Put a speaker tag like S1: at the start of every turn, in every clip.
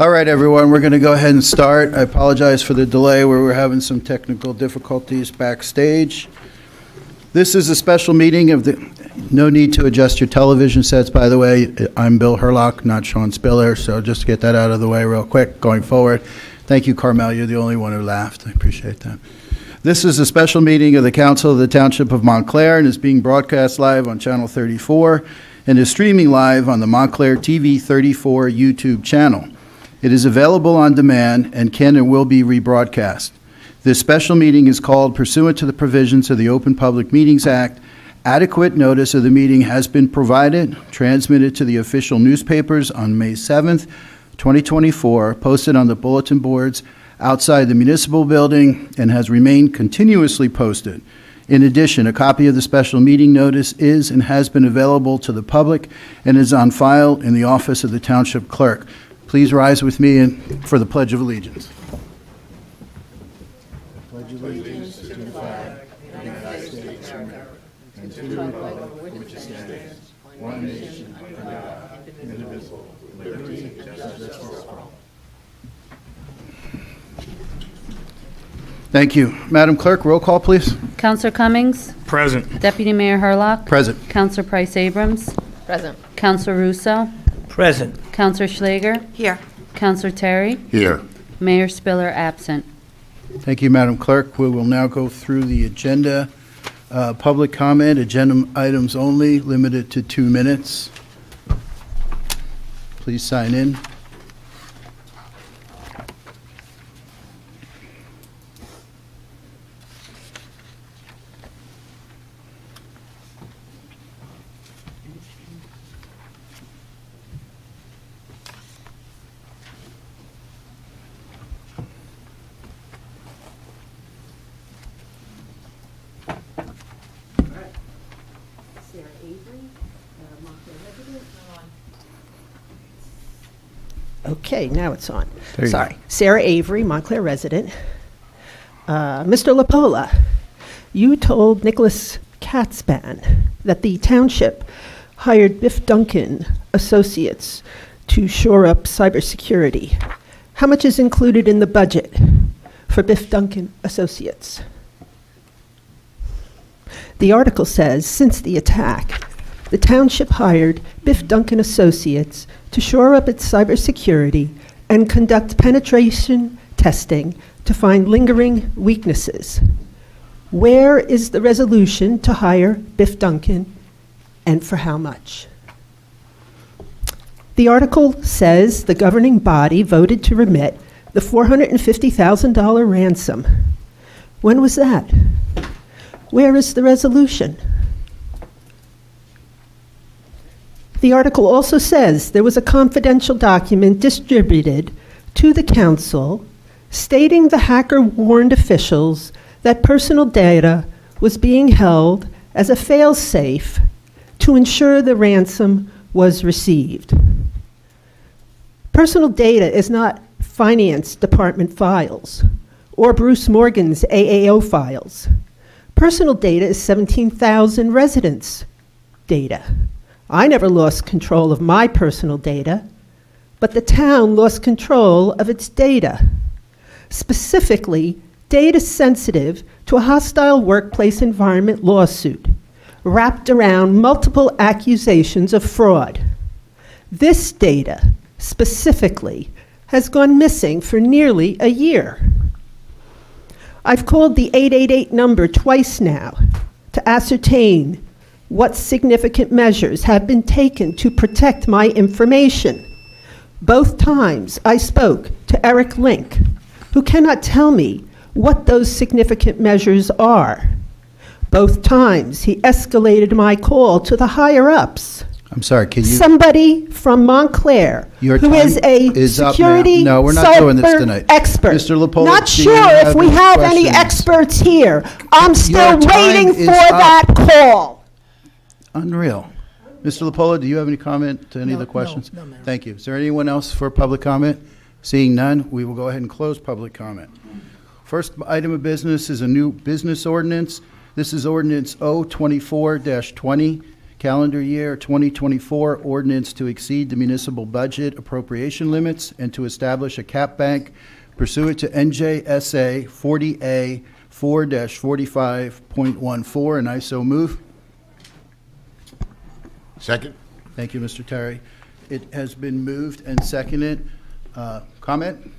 S1: All right, everyone, we're going to go ahead and start. I apologize for the delay where we're having some technical difficulties backstage. This is a special meeting of the, no need to adjust your television sets, by the way. I'm Bill Herlock, not Sean Spiller, so just to get that out of the way real quick going forward. Thank you, Carmel. You're the only one who laughed. I appreciate that. This is a special meeting of the Council of the Township of Montclair and is being broadcast live on Channel 34 and is streaming live on the Montclair TV 34 YouTube channel. It is available on demand and can and will be rebroadcast. This special meeting is called pursuant to the provisions of the Open Public Meetings Act. Adequate notice of the meeting has been provided, transmitted to the official newspapers on May 7th, 2024, posted on the bulletin boards outside the municipal building, and has remained continuously posted. In addition, a copy of the special meeting notice is and has been available to the public and is on file in the office of the Township Clerk. Please rise with me for the Pledge of Allegiance. Pledge allegiance to the flag of the United States of America and to the republic for which it stands, one nation under God, indivisible, with liberty and justice for all. Thank you. Madam Clerk, roll call, please.
S2: Counselor Cummings?
S3: Present.
S2: Deputy Mayor Herlock?
S1: Present.
S2: Counselor Price Abrams?
S4: Present.
S2: Counselor Russo?
S3: Present.
S2: Counselor Schlager?
S4: Here.
S2: Counselor Terry?
S5: Here.
S2: Mayor Spiller absent.
S1: Thank you, Madam Clerk. We will now go through the agenda. Public comment, agenda items only, limited to 2 minutes. Please sign in.
S4: Okay, now it's on.
S1: There you
S4: Sorry. Sarah Avery, Montclair resident. Mr. LaPola, you told Nicholas Katzban that the township hired Biff Duncan Associates to shore up cybersecurity. How much is included in the budget for Biff Duncan Associates? The article says, since the attack, the township hired Biff Duncan Associates to shore up its cybersecurity and conduct penetration testing to find lingering weaknesses. Where is the resolution to hire Biff Duncan, and for how much? The article says the governing body voted to remit the $450,000 ransom. When was that? Where is the resolution? The article also says there was a confidential document distributed to the council stating the hacker warned officials that personal data was being held as a fail-safe to ensure the ransom was received. Personal data is not finance department files or Bruce Morgan's AAO files. Personal data is 17,000 residents' data. I never lost control of my personal data, but the town lost control of its data, specifically data sensitive to a hostile workplace environment lawsuit wrapped around multiple accusations of fraud. This data, specifically, has gone missing for nearly a year. I've called the 888 number twice now to ascertain what significant measures have been taken to protect my information. Both times I spoke to Eric Link, who cannot tell me what those significant measures are. Both times he escalated my call to the higher-ups.
S1: I'm sorry, can you?
S4: Somebody from Montclair,
S1: Your
S4: who
S1: time
S4: is a
S1: is up,
S4: security
S1: ma'am. No, we're not doing this
S4: cyber
S1: tonight.
S4: expert.
S1: Mr. LaPola,
S4: Not
S1: do you
S4: sure
S1: have
S4: if we
S1: any
S4: have any
S1: questions?
S4: experts here. I'm still
S1: Your time
S4: waiting
S1: is
S4: for
S1: up.
S4: that call.
S1: Unreal. Mr. LaPola, do you have any comment to any of the questions? No, ma'am. Thank you. Is there anyone else for public comment? Seeing none, we will go ahead and close public comment. First item of business is a new business ordinance. This is Ordinance O-24-20. calendar year 2024 ordinance to exceed the municipal budget appropriation limits and to establish a cap bank pursuant to N.J.S.A. 40A 4-45.14, and I so move.
S3: Second?
S1: Thank you, Mr. Terry. It has been moved and seconded. Comment?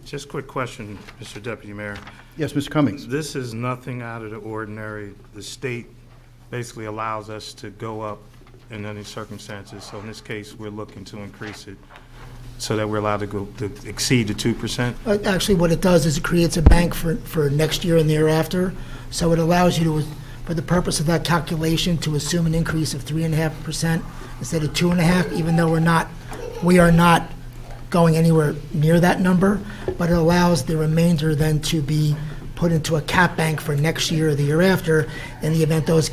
S5: Just a quick question, Mr. Deputy Mayor.
S1: Yes, Mr. Cummings.
S5: This is nothing out of the ordinary. The state basically allows us to go up in any circumstances. So in this case, we're looking to increase it so that we're allowed to exceed the 2%.
S6: Actually, what it does is it creates a bank for next year and thereafter. So it allows you to, for the purpose of that calculation, to assume an increase of 3.5% instead of 2.5%, even though we are not going anywhere near that number, but it allows the remainder then to be put into a cap bank for next year or the year after in the event those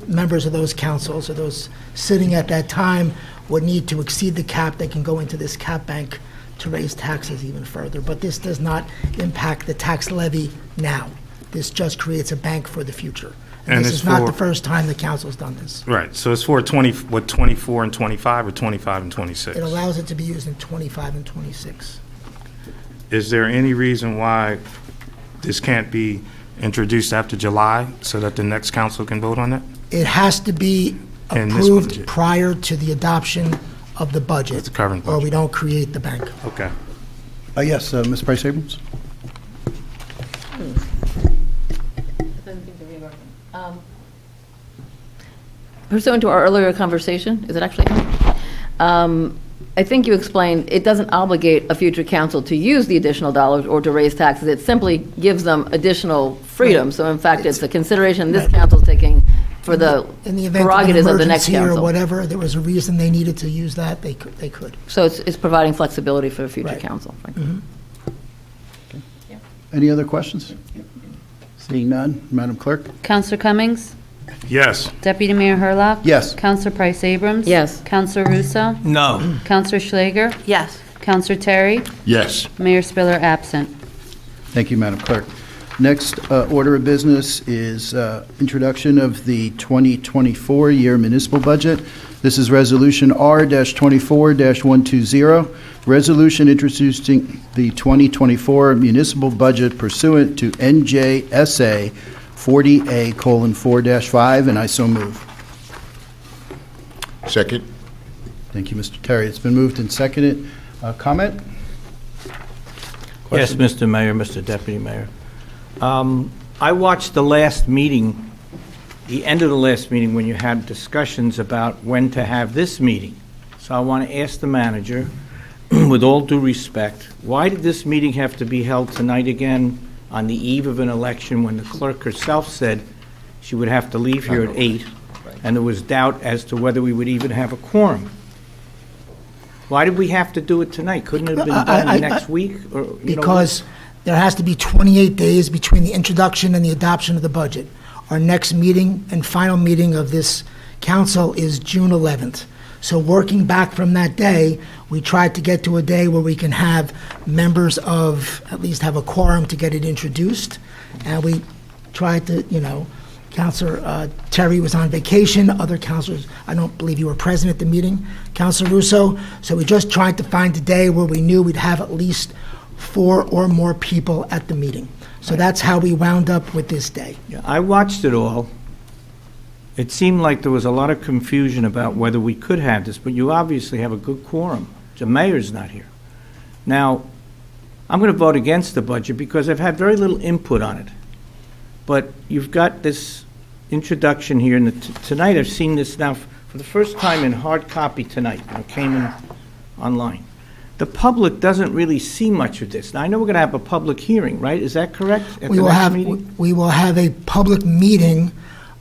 S6: members of those councils or those sitting at that time would need to exceed the cap. They can go into this cap bank to raise taxes even further. But this does not impact the tax levy now. This just creates a bank for the future. And this is not the first time the council's done this.
S5: Right. So it's for 24 and 25 or 25 and 26?
S6: It allows it to be used in 25 and 26.
S5: Is there any reason why this can't be introduced after July so that the next council can vote on it?
S6: It has to be
S5: In this
S6: approved
S5: budget.
S6: prior to the adoption of the budget.
S5: The current
S6: Or
S5: budget.
S6: we don't create the bank.
S5: Okay.
S1: Yes, Ms. Price Abrams?
S7: Pursuant to our earlier conversation, is it actually on? I think you explained it doesn't obligate a future council to use the additional dollars or to raise taxes. It simply gives them additional freedom.
S6: Right.
S7: So in fact, it's a consideration this council's taking for the
S6: In the event of an
S7: prerogatives of the next
S6: emergency or
S7: council.
S6: whatever, there was a reason they needed to use that, they could.
S7: So it's providing flexibility for a future
S6: Right.
S7: council. Right?
S1: Any other questions? Seeing none, Madam Clerk?
S2: Counselor Cummings?
S5: Yes.
S2: Deputy Mayor Herlock?
S1: Yes.
S2: Counselor Price Abrams?
S7: Yes.
S2: Counselor Russo?
S8: No.
S2: Counselor Schlager?
S7: Yes.
S2: Counselor Terry?
S3: Yes.
S2: Mayor Spiller absent.
S1: Thank you, Madam Clerk. Next order of business is introduction of the 2024 year municipal budget. This is Resolution R-24-120, resolution introducing the 2024 municipal budget pursuant to N.J.S.A. 40A:4-5, and I so move.
S3: Second?
S1: Thank you, Mr. Terry. It's been moved and seconded. Comment?
S8: Yes, Mr. Mayor, Mr. Deputy Mayor. I watched the last meeting, the end of the last meeting, when you had discussions about when to have this meeting. So I want to ask the manager, with all due respect, why did this meeting have to be held tonight again on the eve of an election when the clerk herself said she would have to leave here at 8, and there was doubt as to whether we would even have a quorum? Why did we have to do it tonight? Couldn't it have been done next week? Or,
S6: Because there has to be 28 days between the introduction and the adoption of the budget. Our next meeting and final meeting of this council is June 11th. So working back from that day, we tried to get to a day where we can have members of, at least have a quorum to get it introduced. And we tried to, Counselor Terry was on vacation, other counselors, I don't believe you were present at the meeting, Counselor Russo. So we just tried to find a day where we knew we'd have at least 4 or more people at the meeting. So that's how we wound up with this day.
S8: Yeah, I watched it all. It seemed like there was a lot of confusion about whether we could have this, but you obviously have a good quorum. The mayor's not here. Now, I'm going to vote against the budget because I've had very little input on it. But you've got this introduction here, and tonight I've seen this now for the first time in hard copy tonight. I came in online. The public doesn't really see much of this. Now, I know we're going to have a public hearing, right? Is that correct? At
S6: We
S8: the
S6: will
S8: next
S6: have,
S8: meeting?
S6: we will have a public meeting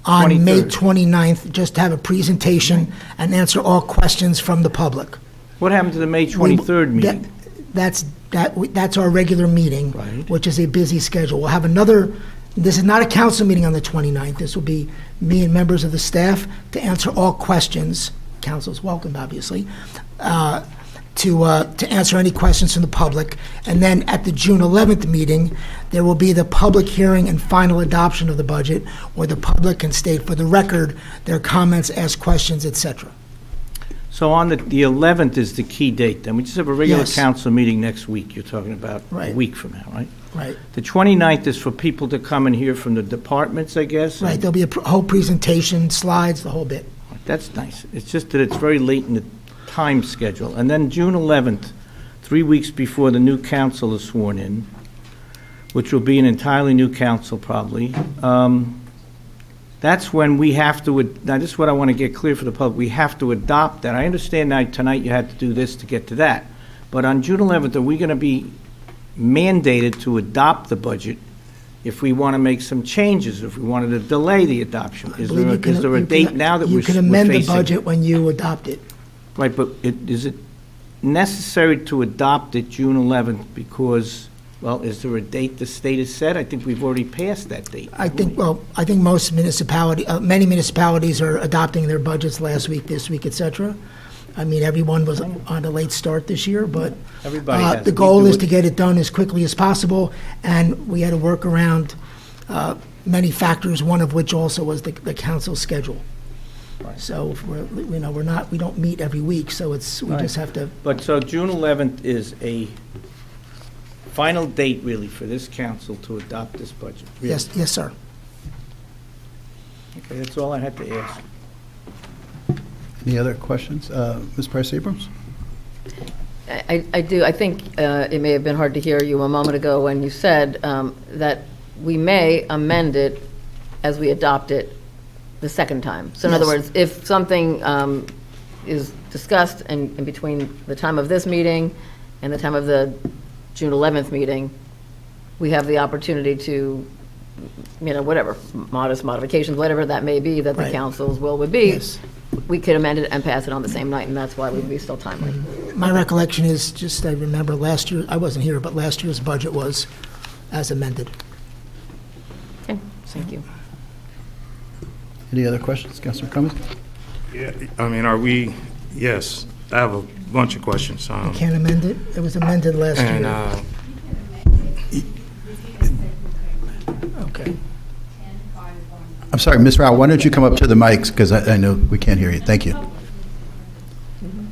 S6: on May
S8: 23rd.
S6: 29th, just to have a presentation and answer all questions from the public.
S8: What happened to the May 23rd meeting?
S6: That's our regular meeting,
S8: Right.
S6: which is a busy schedule. We'll have another, this is not a council meeting on the 29th. This will be me and members of the staff to answer all questions. Council's welcome, obviously. to answer any questions from the public. And then at the June 11th meeting, there will be the public hearing and final adoption of the budget, where the public can state for the record their comments, ask questions, etc.
S8: So on the 11th is the key date, then we just have a regular
S6: Yes.
S8: council meeting next week, you're talking about a
S6: Right.
S8: week from now, right?
S6: Right.
S8: The 29th is for people to come and hear from the departments, I guess?
S6: Right, there'll be a whole presentation, slides, the whole bit.
S8: That's nice. It's just that it's very late in the time schedule. And then June 11th, 3 weeks before the new council is sworn in, which will be an entirely new council probably, that's when we have to, now this is what I want to get clear for the public, we have to adopt that. I understand now tonight you had to do this to get to that. But on June 11th, are we going to be mandated to adopt the budget if we want to make some changes, if we wanted to delay the adoption? Is
S6: believe
S8: there a date now that we're facing?
S6: You can amend the budget when you adopt it.
S8: Right, but is it necessary to adopt it June 11th because, well, is there a date the state has set? I think we've already passed that date.
S6: I think most many municipalities are adopting their budgets last week, this week, et cetera. I mean, everyone was on a late start this year, but
S8: Everybody has.
S6: the
S8: We
S6: goal
S8: do
S6: is
S8: it.
S6: to get it done as quickly as possible, and we had to work around many factors, one of which also was the council schedule. So we don't meet every week, so we just have to.
S8: But so June 11th is a final date really for this council to adopt this budget? Really?
S6: Yes, sir.
S8: Okay, that's all I had to ask.
S1: Any other questions? Ms. Price Abrams?
S7: I do. I think it may have been hard to hear you a moment ago when you said that we may amend it as we adopt it the second time. So in other
S6: Yes.
S7: words, if something is discussed in between the time of this meeting and the time of the June 11th meeting, we have the opportunity to, whatever, modest modifications, whatever that may be, that the
S6: Right.
S7: council's will would be,
S6: Yes.
S7: we could amend it and pass it on the same night, and that's why we'd be still timely.
S6: My recollection is just, I remember last year, I wasn't here, but last year's budget was as amended.
S7: Okay, thank you.
S1: Any other questions? Councilor Cummings?
S5: Yeah, I mean, yes, I have a bunch of questions.
S6: You can't amend it? It was amended last
S5: And
S6: year. Okay.
S1: I'm sorry, Ms. Rao, why don't you come up to the mics, because I know we can't hear you. Thank you.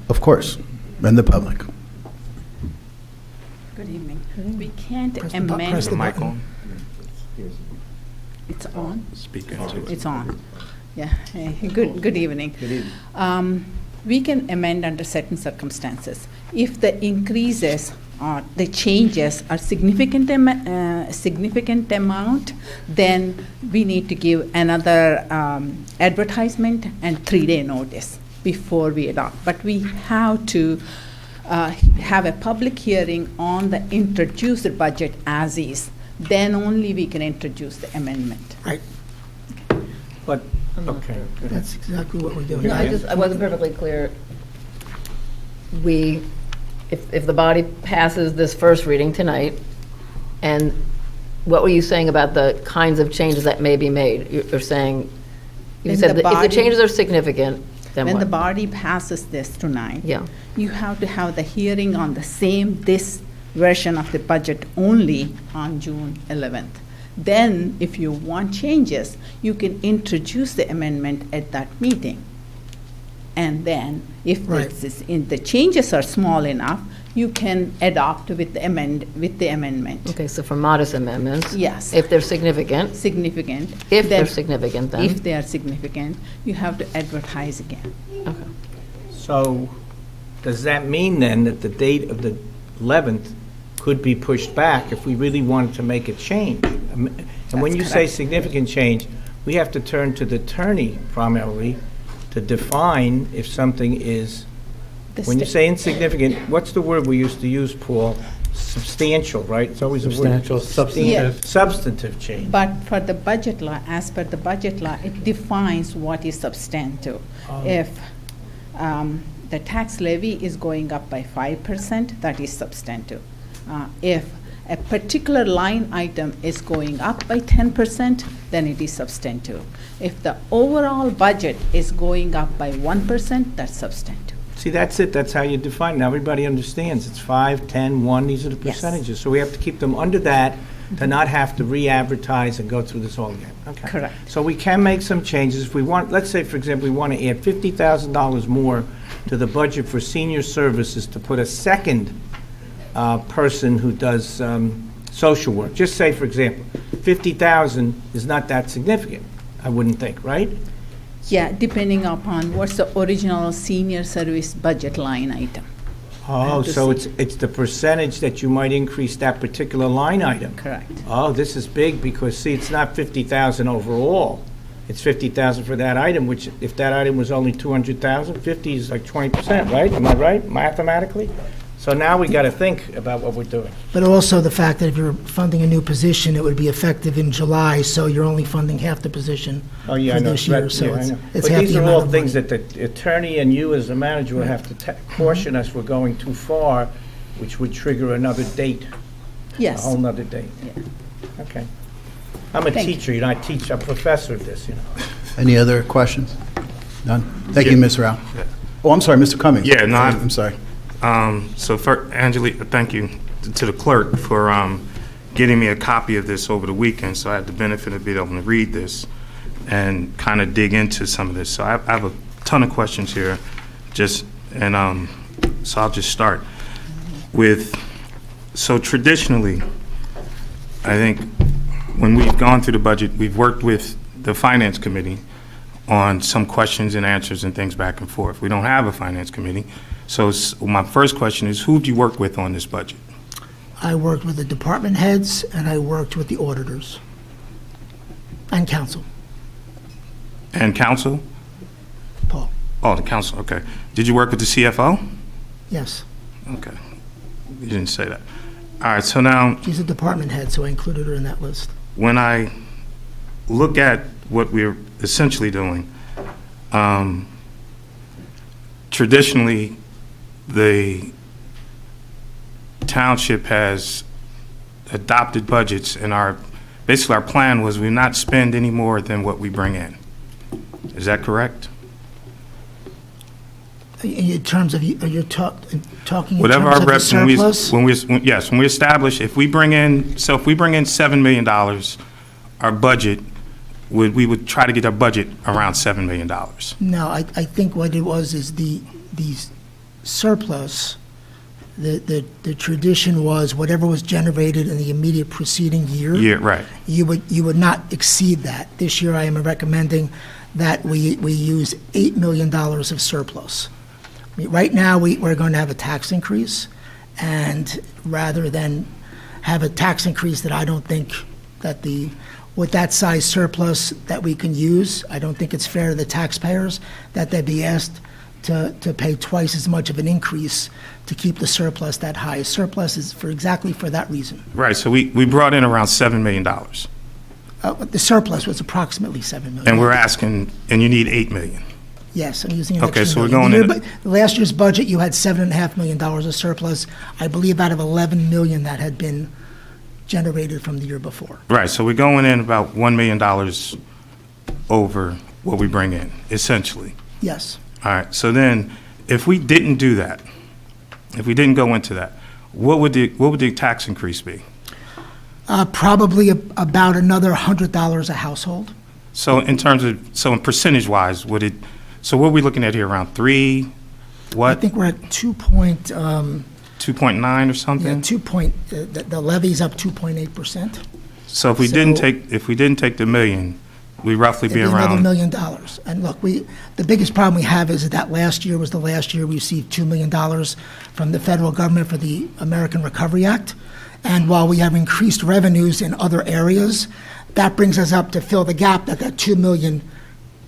S1: Of course, and the public.
S3: Good evening. We can't
S6: Press the
S3: amend.
S6: button.
S5: on?
S3: It's on?
S5: Speak into it.
S3: It's on. Yeah. Good evening. Good evening. We can amend under certain circumstances. If the increases or the changes are significant amount, then we need to give another advertisement and 3-day notice before we adopt. But we have to have a public hearing on the introduced budget as is. Then only we can introduce the amendment.
S6: Right.
S8: But, okay. go ahead.
S6: That's exactly what we're doing.
S7: No, I wasn't perfectly clear. If the body passes this first reading tonight, and what were you saying about the kinds of changes that may be made? You're saying, you
S3: When
S7: said
S3: the
S7: that if the
S3: body-
S7: changes are significant, then
S3: When the
S7: what?
S3: body passes this tonight,
S7: Yeah.
S3: you have to have the hearing on this version of the budget only on June 11th. Then, if you want changes, you can introduce the amendment at that meeting. And then, if
S6: Right.
S3: the changes are small enough, you can adopt with the amendment.
S7: Okay, so for modest amendments?
S3: Yes.
S7: If they're significant?
S3: Significant.
S7: If they're
S3: then-
S7: significant, then?
S3: If they are significant, you have to advertise again.
S7: Okay.
S8: So, does that mean then that the date of the 11th could be pushed back if we really wanted to make a change? And when
S3: That's
S8: you say
S3: correct.
S8: significant change, we have to turn to the attorney primarily to define if something is,
S3: The
S8: when you
S3: sta-
S8: say insignificant, what's the word we used to use, Paul? Substantial, right? It's always a word.
S9: Substantial, substantive.
S8: Substantive change.
S3: But for the budget law, as per the budget law, it defines what is substantive. If the tax levy is going up by 5%, that is substantive. If a particular line item is going up by 10%, then it is substantive. If the overall budget is going up by 1%, that's substantive.
S8: See, that's it, that's how you define it. Now everybody understands, it's 5, 10, 1, these are the
S3: Yes.
S8: percentages. So we have to keep them under that to not have to re-advertise and go through this all again. Okay.
S3: Correct.
S8: So we can make some changes. If we want, let's say, for example, we want to add $50,000 more to the budget for senior services to put a second person who does social work. Just say, for example, 50,000 is not that significant, I wouldn't think, right?
S3: Yeah, depending upon what's the original senior service budget line item.
S8: Oh,
S3: have to
S8: so
S3: see.
S8: it's the percentage that you might increase that particular line item.
S3: Correct.
S8: Oh, this is big, because, see, it's not 50,000 overall. It's 50,000 for that item, which, if that item was only 200,000, 50 is like 20%, right? Am I right, mathematically? So now we got to think about what we're doing.
S6: But also the fact that if you're funding a new position, it would be effective in July, so you're only funding half the position
S8: Oh, yeah, I
S6: for
S8: know.
S6: this year.
S8: That-
S6: So
S8: yeah, I
S6: it's
S8: know.
S6: it's
S8: But
S6: half
S8: these
S6: the
S8: are
S6: amount
S8: all
S6: of
S8: things
S6: money.
S8: that the attorney and you as the manager will have to caution us we're going too far, which would trigger another date, a
S3: Yes.
S8: whole nother date.
S3: Yeah.
S8: Okay. I'm a
S3: Thank you.
S8: teacher, I'm a professor of this, you know.
S1: Any other questions? None? Thank you,
S5: Yeah.
S1: Ms. Rao. Oh, I'm sorry, Mr. Cummings.
S5: Yeah, no,
S1: I'm sorry.
S5: So for Angelique, thank you to the clerk for getting me a copy of this over the weekend, so I had the benefit of being able to read this and kind of dig into some of this. So I have a ton of questions here, so I'll just start with, so traditionally, I think when we've gone through the budget, we've worked with the Finance Committee on some questions and answers and things back and forth. We don't have a Finance Committee. So my first question is, who do you work with on this budget?
S6: I worked with the department heads, and I worked with the auditors and council.
S5: And council?
S6: Paul,
S5: Oh, the council, okay. Did you work with the CFO?
S6: yes,
S5: Okay. You didn't say that. All right, so now,
S6: she's a department head, so I included her in that list.
S5: when I look at what we're essentially doing, traditionally, the township has adopted budgets, and basically our plan was we not spend any more than what we bring in. Is that correct?
S6: In terms of, are you talking in
S5: Whatever
S6: terms
S5: our
S6: of the
S5: reps,
S6: surplus?
S5: when we establish, if we bring in $7 million, our budget, we would try to get our budget around $7 million.
S6: No, I think what it was is the surplus, the tradition was whatever was generated in the immediate preceding year.
S5: Yeah, right.
S6: You would not exceed that. This year, I am recommending that we use $8 million of surplus. I mean, right now, we're going to have a tax increase, and rather than have a tax increase that I don't think that with that size surplus that we can use, I don't think it's fair to the taxpayers that they'd be asked to pay twice as much of an increase to keep the surplus that high. Surplus is exactly for that reason.
S5: Right, so we brought in around $7 million,
S6: The surplus was approximately $7 million.
S5: and we're asking, and you need $8 million.
S6: Yes, I'm using an
S5: Okay,
S6: extra
S5: so we're
S6: million.
S5: going
S6: Last year's budget, you had $7.5 million of surplus. I believe out of $11 million that had been generated from the year before.
S5: Right, so we're going in about $1 million over what we bring in, essentially.
S6: Yes.
S5: All right, so then, if we didn't do that, if we didn't go into that, what would the tax increase be?
S6: Probably about another $100 a household.
S5: So in percentage-wise, so what are we looking at here, around 3,
S6: I
S5: what,
S6: think we're at 2.9
S5: 2.9 or something?
S6: the levy's up 2.8%.
S5: So if we didn't take the million, we roughly be
S6: It'd be another $1
S5: around,
S6: million. And look, the biggest problem we have is that last year was the last year we received $2 million from the federal government for the American Recovery Act. And while we have increased revenues in other areas, that brings us up to fill the gap that $2 million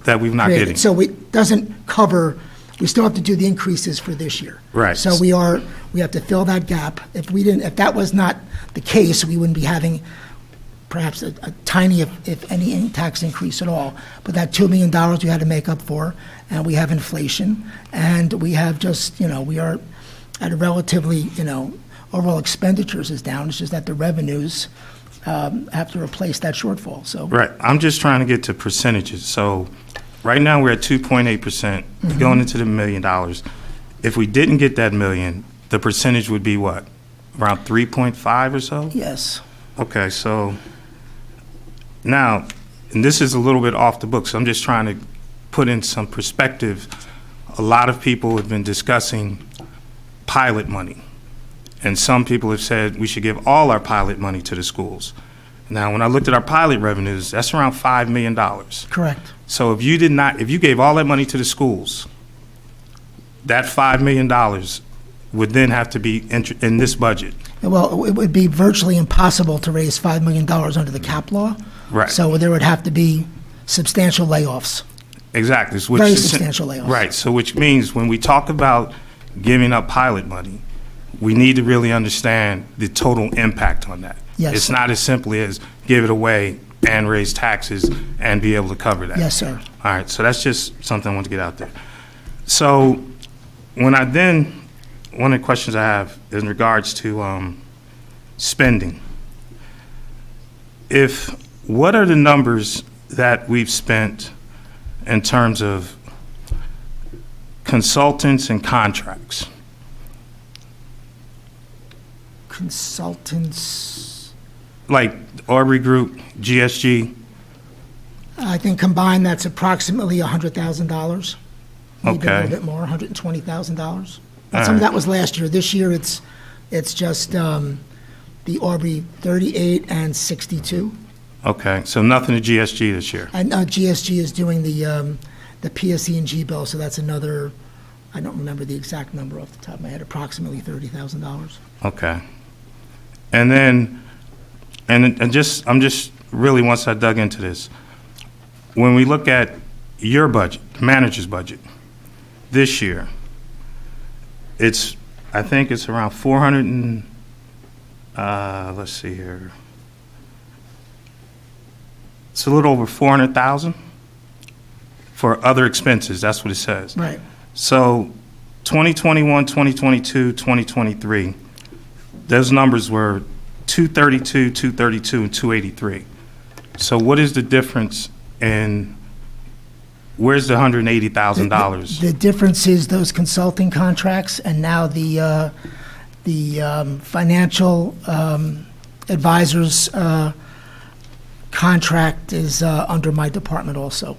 S5: that we're not
S6: created.
S5: getting.
S6: So it doesn't cover, we still have to do the increases for this year.
S5: Right.
S6: So we have to fill that gap. If that was not the case, we wouldn't be having perhaps a tiny, if any, tax increase at all. But that $2 million we had to make up for, and we have inflation, and we have just, we are at a relatively, overall expenditures is down. It's just that the revenues have to replace that shortfall, so.
S5: Right, I'm just trying to get to percentages. So right now, we're at 2.8%, going into the $1 million. if we didn't get that million, the percentage would be what? Around 3.5 or so?
S6: Yes.
S5: Okay, so now, and this is a little bit off the book, so I'm just trying to put in some perspective. A lot of people have been discussing pilot money, and some people have said we should give all our pilot money to the schools. Now, when I looked at our pilot revenues, that's around $5 million.
S6: Correct.
S5: So if you gave all that money to the schools, that $5 million would then have to be in this budget.
S6: Well, it would be virtually impossible to raise $5 million under the cap law.
S5: Right.
S6: So there would have to be substantial layoffs.
S5: Exactly.
S6: Very substantial layoffs.
S5: Right, so which means when we talk about giving up pilot money, we need to really understand the total impact on that.
S6: Yes,
S5: It's
S6: sir.
S5: not as simply as give it away and raise taxes and be able to cover that.
S6: Yes, sir.
S5: All right, so that's just something I want to get out there. So one of the questions I have is in regards to spending. What are the numbers that we've spent in terms of consultants and contracts?
S6: Consultants,
S5: Like Aubrey Group, GSG?
S6: I think combined, that's approximately $100,000. Maybe a
S5: Okay.
S6: little bit more, $120,000.
S5: All
S6: And some of
S5: right.
S6: that was last year. This year, it's just the Aubrey 38 and 62.
S5: Okay, so nothing to GSG this year?
S6: And GSG is doing the PSE&G bill, so that's another, I don't remember the exact number off the top of my head, approximately $30,000.
S5: Okay. And then, I'm just really, once I dug into this, when we look at your budget, the manager's budget, this year, I think it's around 400 and, let's see here. It's a little over 400,000 for other expenses, that's what it says.
S6: Right.
S5: So 2021, 2022, 2023, those numbers were 232, 232, and 283. So what is the difference in, where's the $180,000?
S6: The difference is those consulting contracts, and now the financial advisors contract is under my department also.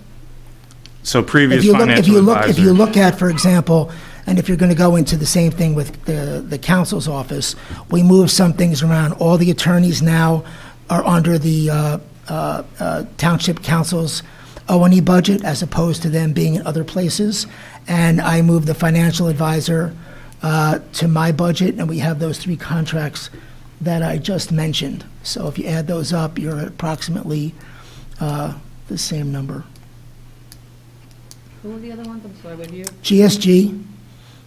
S5: So previous
S6: If you
S5: financial advisor.
S6: look at, for example, and if you're going to go into the same thing with the council's office, we moved some things around. All the attorneys now are under the township council's O&E budget as opposed to them being in other places. And I moved the financial advisor to my budget, and we have those three contracts that I just mentioned. So if you add those up, you're at approximately the same number.
S7: Who were the other ones? I'm sorry, what year?
S6: GSG,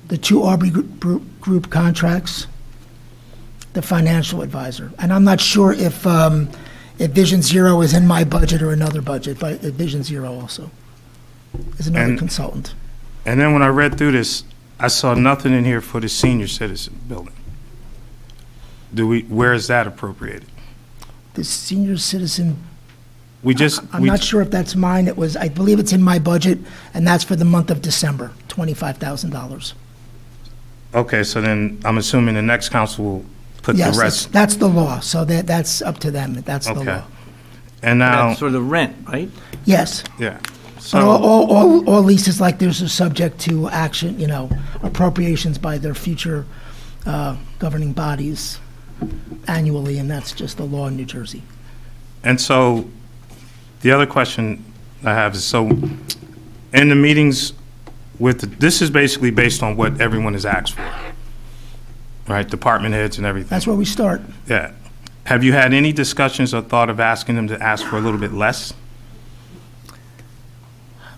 S6: the two Aubrey Group contracts, the financial advisor. And I'm not sure if Vision Zero is in my budget or another budget, but Vision Zero also is another
S5: And-
S6: consultant.
S5: And then when I read through this, I saw nothing in here for the senior citizen building. Where is that appropriated?
S6: The senior citizen, I'm
S5: we-
S6: not sure if that's mine. I believe it's in my budget, and that's for the month of December, $25,000.
S5: Okay, so then I'm assuming the next council will put the
S6: Yes,
S5: rest.
S6: that's the law, so that's up to them. That's the
S5: Okay.
S6: law.
S5: And now,
S8: That's for the rent, right?
S6: Yes.
S5: yeah.
S6: But
S5: So,
S6: all leases like this are subject to action, appropriations by their future governing bodies annually, and that's just the law in New Jersey.
S5: and so the other question I have is, so in the meetings this is basically based on what everyone has asked for, right? Department heads and everything.
S6: That's where we start.
S5: Yeah. Have you had any discussions or thought of asking them to ask for a little bit less?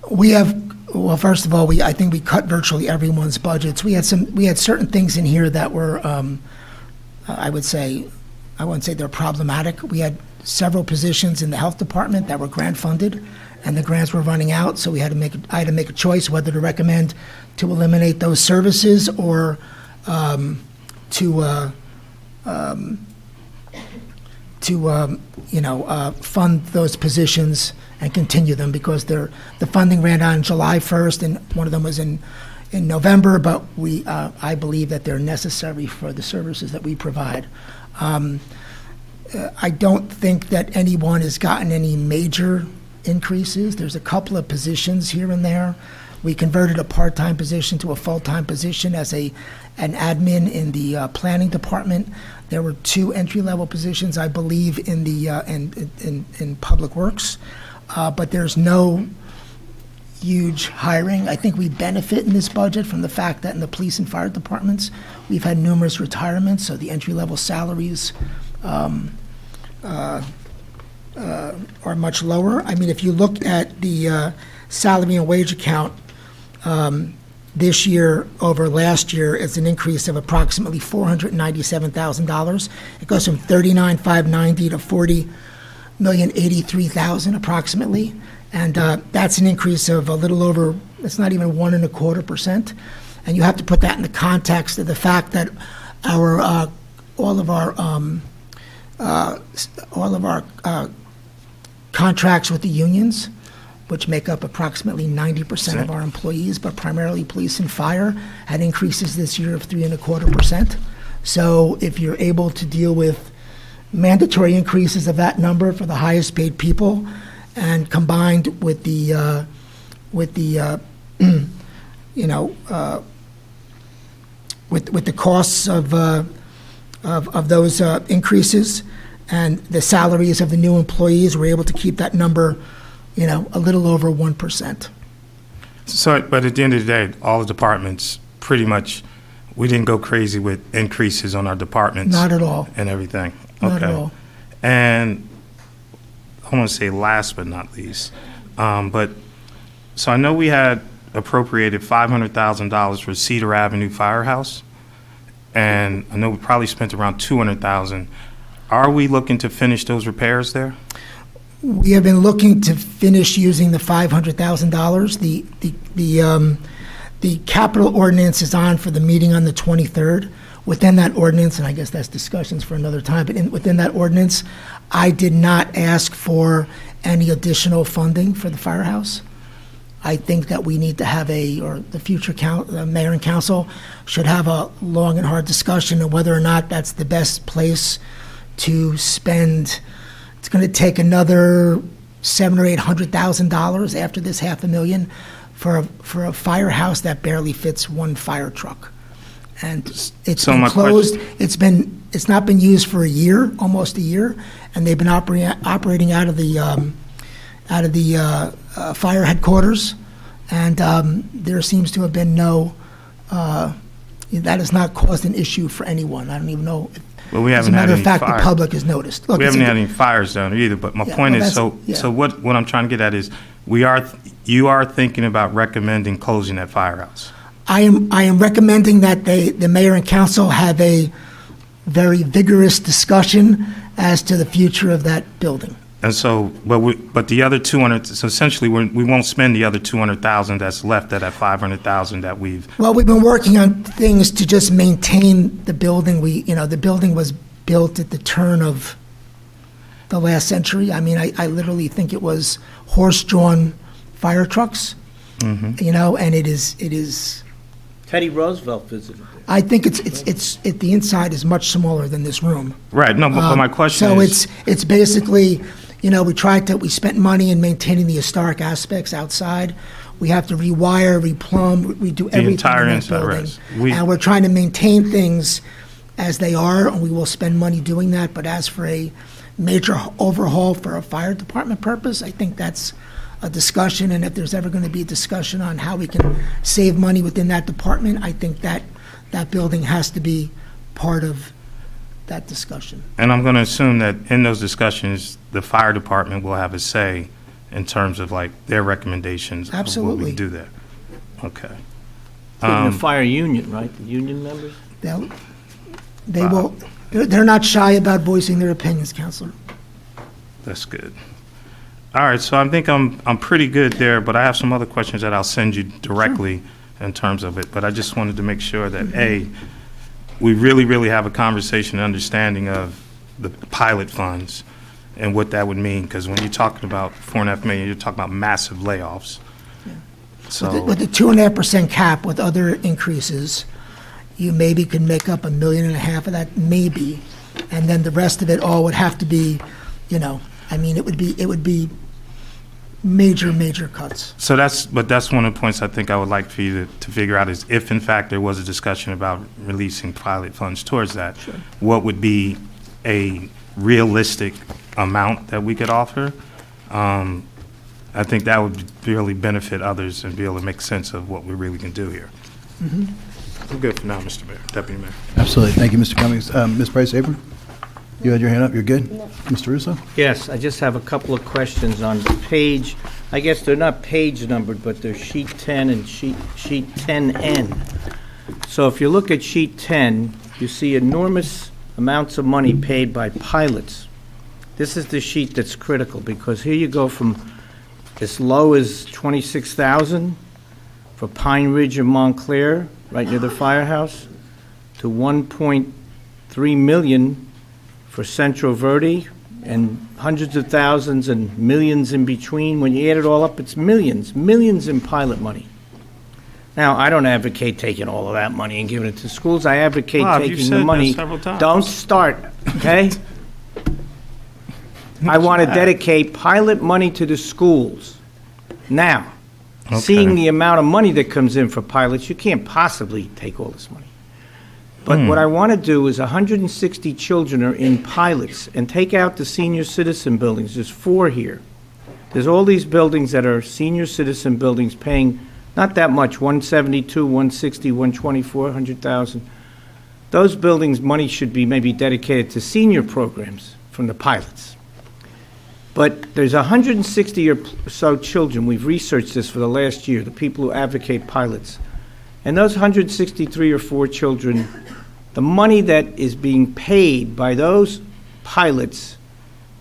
S6: We have, well, first of all, I think we cut virtually everyone's budgets. We had certain things in here that were, I wouldn't say they're problematic. We had several positions in the health department that were grant funded, and the grants were running out, so I had to make a choice whether to recommend to eliminate those services or to fund those positions and continue them, because the funding ran on July 1st, and one of them was in November, but I believe that they're necessary for the services that we provide. I don't think that anyone has gotten any major increases. There's a couple of positions here and there. We converted a part-time position to a full-time position as an admin in the planning department. There were 2 entry-level positions, I believe, in the in Public Works, but there's no huge hiring. I think we benefit in this budget from the fact that in the police and fire departments, we've had numerous retirements, so the entry-level salaries are much lower. I mean, if you look at the salary and wage account this year over last year, it's an increase of approximately $497,000. It goes from $39,590 to $40,083,000 approximately, and that's an increase of a little over. It's not even 1.25%, and you have to put that in the context of the fact that our all of our contracts with the unions, which make up approximately 90% of our employees, but primarily police and fire, had increases this year of 3.25%. So if you're able to deal with mandatory increases of that number for the highest paid people, and combined with the with the costs of those increases and the salaries of the new employees, we're able to keep that number, a little over 1%.
S5: So, but at the end of the day, all the departments, pretty much, we didn't go crazy with increases on our departments.
S6: Not at all.
S5: And everything.
S6: Not at all.
S5: And I want to say last but not least, so I know we had appropriated $500,000 for Cedar Avenue Firehouse, and I know we probably spent around $200,000. Are we looking to finish those repairs there?
S6: We have been looking to finish using the $500,000. The capital ordinance is on for the meeting on the 23rd. Within that ordinance, and I guess that's discussions for another time, but within that ordinance, I did not ask for any additional funding for the firehouse. I think that we need to have the future mayor and council should have a long and hard discussion of whether or not that's the best place to spend. It's going to take another $700,000 or $800,000 after this $500,000 for a firehouse that barely fits one fire truck, and it's
S5: So
S6: been
S5: my
S6: closed. It's not been used for a year, almost a year, and they've been operating out of the fire headquarters, and there seems to have been no. That has not caused an issue for anyone. I don't even know.
S5: Well, we
S6: As a
S5: haven't had
S6: matter of
S5: any
S6: fact,
S5: fires.
S6: the public has noticed. Look,
S5: We
S6: it's
S5: haven't
S6: a-
S5: had any fires down there either, but my
S6: Yeah,
S5: point
S6: well,
S5: is,
S6: that's-
S5: so what I'm trying to get at is, you are thinking about recommending closing that firehouse.
S6: I am recommending that the mayor and council have a very vigorous discussion as to the future of that building.
S5: And so, but the other 200, so essentially, we won't spend the other 200,000 that's left of that 500,000 that we've,
S6: Well, we've been working on things to just maintain the building. The building was built at the turn of the last century. I mean, I literally think it was horse-drawn fire trucks, and it is.
S8: Teddy Roosevelt visited there.
S6: I think the inside is much smaller than this room.
S5: right, no, but my question
S6: So
S5: is.
S6: it's basically, we spent money in maintaining the historic aspects outside. We have to rewire, replumb, we do everything
S5: entire
S6: in that
S5: inside,
S6: building.
S5: right.
S6: And we're trying to maintain things as they are, and we will spend money doing that. But as for a major overhaul for a fire department purpose, I think that's a discussion, and if there's ever going to be a discussion on how we can save money within that department, I think that building has to be part of that discussion.
S5: And I'm going to assume that in those discussions, the fire department will have a say in terms of like their recommendations of what
S6: Absolutely.
S5: we do there. Okay.
S8: Including the fire union, right? The union members?
S6: They're not shy about voicing their opinions, Counselor.
S5: That's good. All right, so I think I'm pretty good there, but I have some other questions that I'll send you directly in terms of it. But I just wanted to make sure that, A, we really, really have a conversation and understanding of the pilot funds and what that would mean, because when you're talking about $4.5 million, you're talking about massive layoffs. So,
S6: With the 2.5% cap with other increases, you maybe could make up $1.5 million of that, maybe, and then the rest of it all would have to be, it would be major cuts.
S5: but that's one of the points I think I would like for you to figure out is if in fact there was a discussion about releasing pilot funds towards that, what would be a realistic amount that we could offer? I think that would really benefit others and be able to make sense of what we really can do here. I'm good for now, Mr. Mayor, Deputy Mayor.
S1: Absolutely. Thank you, Mr. Cummings. Ms. Price Abram? You had your hand up. You're good? Mr. Russo?
S8: Yes, I just have a couple of questions on page, I guess they're not page numbered, but they're sheet 10 and sheet 10N. So if you look at sheet 10, you see enormous amounts of money paid by pilots. This is the sheet that's critical, because here you go from as low as 26,000 for Pine Ridge and Montclair, right near the firehouse, to 1.3 million for Central Verde, and hundreds of thousands and millions in between. When you add it all up, it's millions in pilot money. Now, I don't advocate taking all of that money and giving it to schools. I advocate
S5: Bob, you've
S8: taking
S5: said
S8: the
S5: that
S8: money.
S5: several times.
S8: Don't start, okay? I want to dedicate pilot money to the schools. Now, seeing the amount of money that comes in for pilots, you can't possibly take all this money. But what I want to do is 160 children are in pilots, and take out the senior citizen buildings. There's 4 here. There's all these buildings that are senior citizen buildings paying not that much, 172, 160, 124, 100,000. Those buildings, money should be maybe dedicated to senior programs from the pilots. But there's 160 or so children, we've researched this for the last year, the people who advocate pilots. And those 163 or 4 children, the money that is being paid by those pilots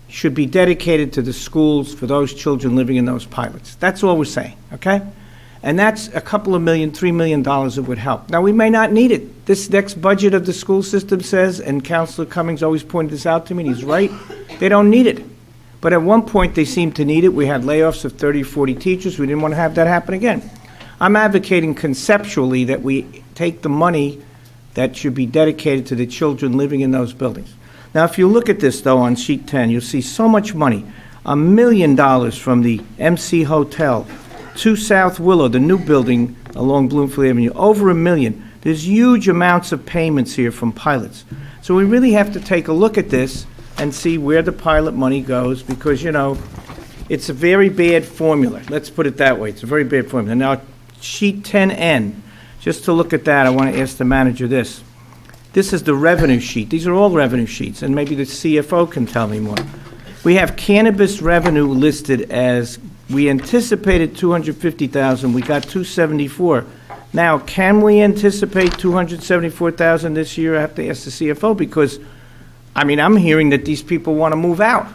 S8: should be dedicated to the schools for those children living in those pilots. That's all we're saying, okay? And that's a couple of million, $3 million that would help. Now, we may not need it. This next budget of the school system says, and Councilor Cummings always pointed this out to me, and he's right, they don't need it. But at one point, they seemed to need it. We had layoffs of 30, 40 teachers. We didn't want to have that happen again. I'm advocating conceptually that we take the money that should be dedicated to the children living in those buildings. Now, if you look at this, though, on sheet 10, you'll see so much money. $1 million from the MC Hotel to South Willow, the new building along Bloomfield Avenue, over $1 million. There's huge amounts of payments here from pilots. So we really have to take a look at this and see where the pilot money goes, because, it's a very bad formula. Let's put it that way. It's a very bad formula. Now, sheet 10N, just to look at that, I want to ask the manager this. This is the revenue sheet. These are all revenue sheets, and maybe the CFO can tell me more. We have cannabis revenue listed as, we anticipated $250,000, we got $274,000. Now, can we anticipate $274,000 this year? I have to ask the CFO, because, I'm hearing that these people want to move out.